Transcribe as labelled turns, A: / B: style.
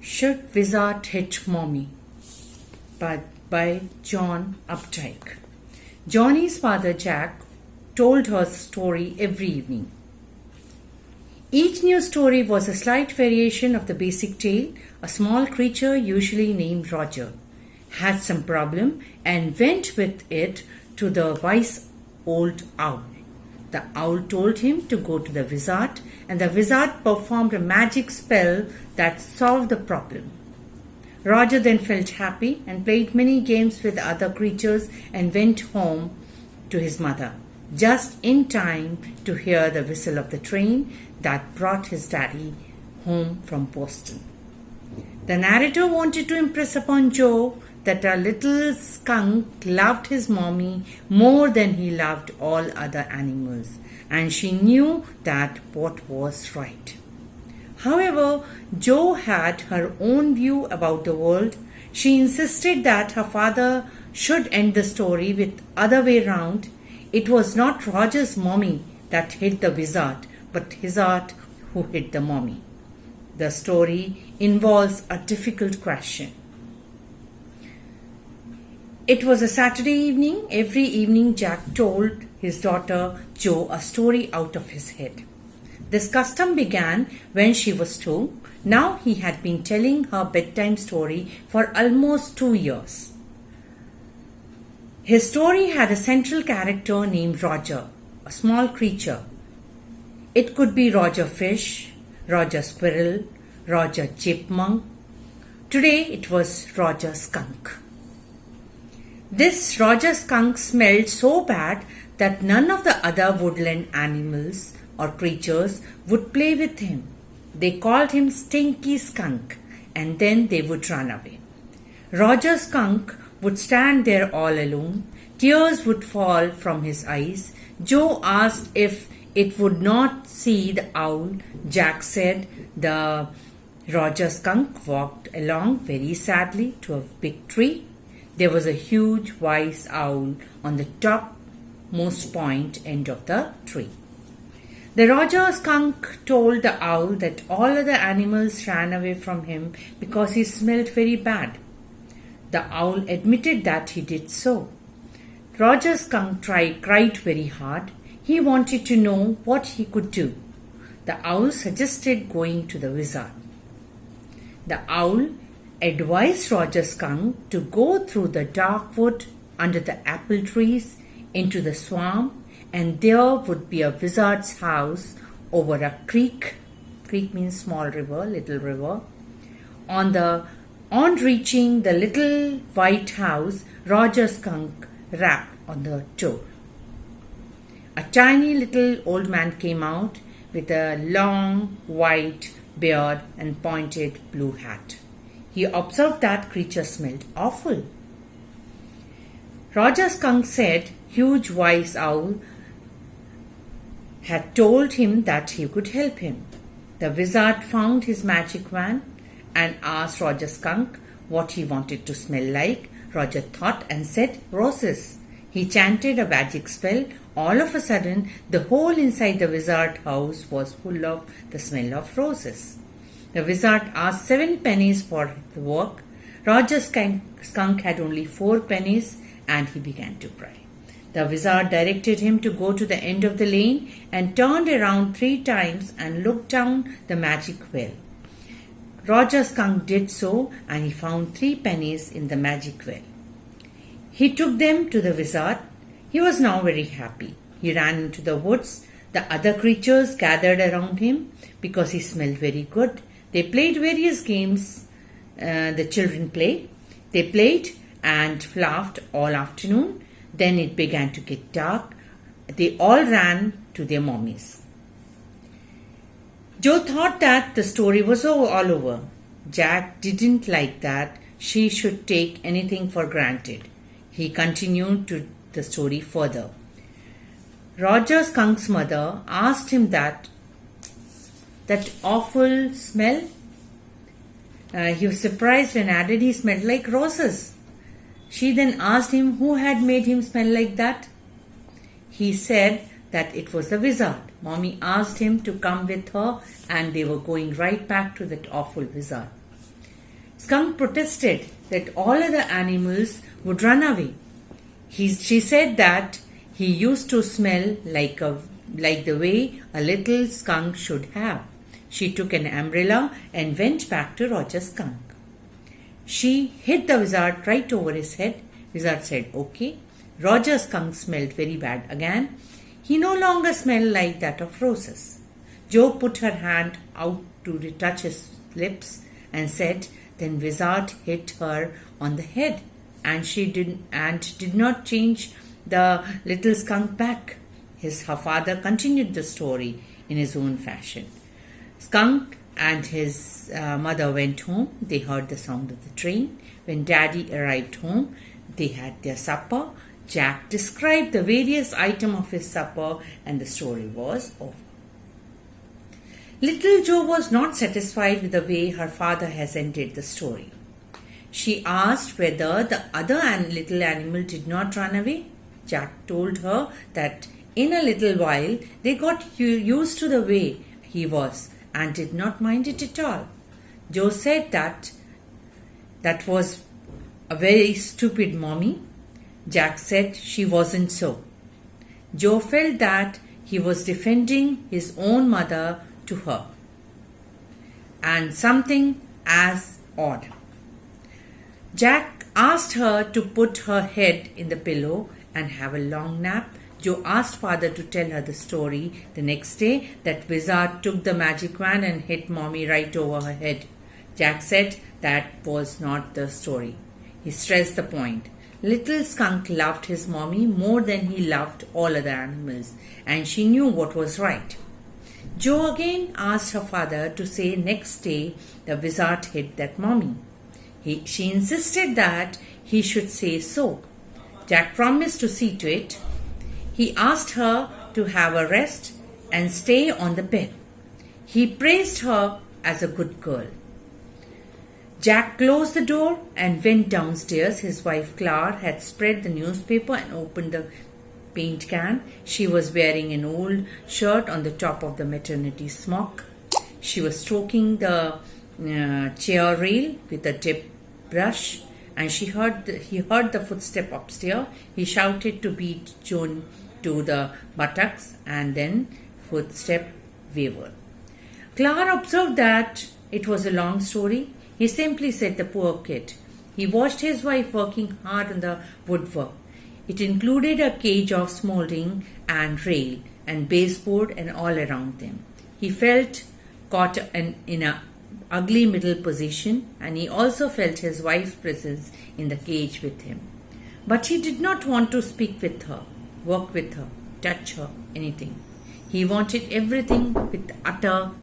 A: Should Wizard Hit Mommy? by John Updike. Johnny's father Jack told her the story every evening. Each new story was a slight variation of the basic tale. A small creature, usually named Roger, had some problem and went with it to the wise old owl. The owl told him to go to the wizard, and the wizard performed a magic spell that solved the problem. Roger then felt happy and played many games with the other creatures and went home to his mother, just in time to hear the whistle of the train that brought his daddy home from Boston. The narrator wanted to impress upon Joe that a little skunk loved his mommy more than he loved all other animals, and she knew that what was right. However, Jo had her own view about the world. She insisted that her father should end the story with other way round. It was not Roger's mommy that hit the wizard, but Wizard who hit the mommy. The story involves a difficult question. It was a Saturday evening. Every evening Jack told his daughter Jo a story out of his head. This custom began when she was 2. Now he had been telling her bedtime story for almost 2 years. His story had a central character named Roger, a small creature. It could be Roger Fish, Roger Squirrel, Roger Chipmunk. Today it was Roger Skunk. This Roger Skunk smelled so bad that none of the other woodland animals or creatures would play with him. They called him Stinky Skunk, and then they would run away. Roger Skunk would stand there all alone. Tears would fall from his eyes. Joe asked if it would not see the owl. Jack said the Roger Skunk walked along very sadly to a big tree. There was a huge wise owl on the topmost point end of the tree. The Roger Skunk told the owl that all other animals ran away from him because he smelled very bad. The owl admitted that he did so. Roger Skunk cried very hard. He wanted to know what he could do. The owl suggested going to the wizard. The owl advised Roger Skunk to go through the dark wood under the apple trees into the swamp, and there would be a wizard's house over a creek. Creek means small river, little river. On reaching the little white house, Roger Skunk rapped on the door. A tiny little old man came out with a long white beard and pointed blue hat. He observed that creature smelled awful. Roger Skunk said huge wise owl had told him that he could help him. The wizard found his magic wand and asked Roger Skunk what he wanted to smell like. Roger thought and said roses. He chanted a magic spell. All of a sudden, the whole inside the wizard house was full of the smell of roses. The wizard asked 7 pennies for the work. Roger Skunk had only 4 pennies, and he began to cry. The wizard directed him to go to the end of the lane and turned around 3 times and looked down the magic well. Roger Skunk did so, and he found 3 pennies in the magic well. He took them to the wizard. He was now very happy. He ran into the woods. The other creatures gathered around him because he smelled very good. They played various games. The children played. They played and laughed all afternoon. Then it began to get dark. They all ran to their mommies. Joe thought that the story was all over. Jack didn't like that she should take anything for granted. He continued the story further. Roger Skunk's mother asked him that awful smell. He was surprised and added he smelled like roses. She then asked him who had made him smell like that. He said that it was the wizard. Mommy asked him to come with her, and they were going right back to that awful wizard. Skunk protested that all other animals would run away. She said that he used to smell like the way a little skunk should have. She took an umbrella and went back to Roger Skunk. She hit the Wizard right over his head. Wizard said, "Okay." Roger Skunk smelled very bad again. He no longer smelled like that of roses. Jo put her hand out to touch his lips and said, then Wizard hit her on the head, and she did not change the little skunk back. Her father continued the story in his own fashion. Skunk and his mother went home. They heard the sound of the train. When Daddy arrived home, they had their supper. Jack described the various items of his supper, and the story was over. Little Jo was not satisfied with the way her father has ended the story. She asked whether the other little animal did not run away. Jack told her that in a little while they got used to the way he was and did not mind it at all. Jo said that was a very stupid mommy. Jack said she wasn't so. Jo felt that he was defending his own mother to her, and something as odd. Jack asked her to put her head in the pillow and have a long nap. Jo asked father to tell her the story the next day that Wizard took the magic wand and hit mommy right over her head. Jack said that was not the story. He stressed the point. Little Skunk loved his mommy more than he loved all other animals, and she knew what was right. Jo again asked her father to say next day the Wizard hit that mommy. She insisted that he should say so. Jack promised to see to it. He asked her to have a rest and stay on the bed. He praised her as a good girl. Jack closed the door and went downstairs. His wife Clara had spread the newspaper and opened the paint can. She was wearing an old shirt on the top of the maternity smock. She was stroking the chair rail with a tip brush, and he heard the footstep upstairs. He shouted to beat Joan to the buttocks, and then footstep wavered. Clara observed that it was a long story. He simply said, "The poor kid." He watched his wife working hard on the woodwork. It included a cage of smoldering and rail and baseboard and all around them. He felt caught in an ugly middle position, and he also felt his wife's presence in the cage with him. But he did not want to speak with her, work with her, touch her, anything. He wanted everything with utter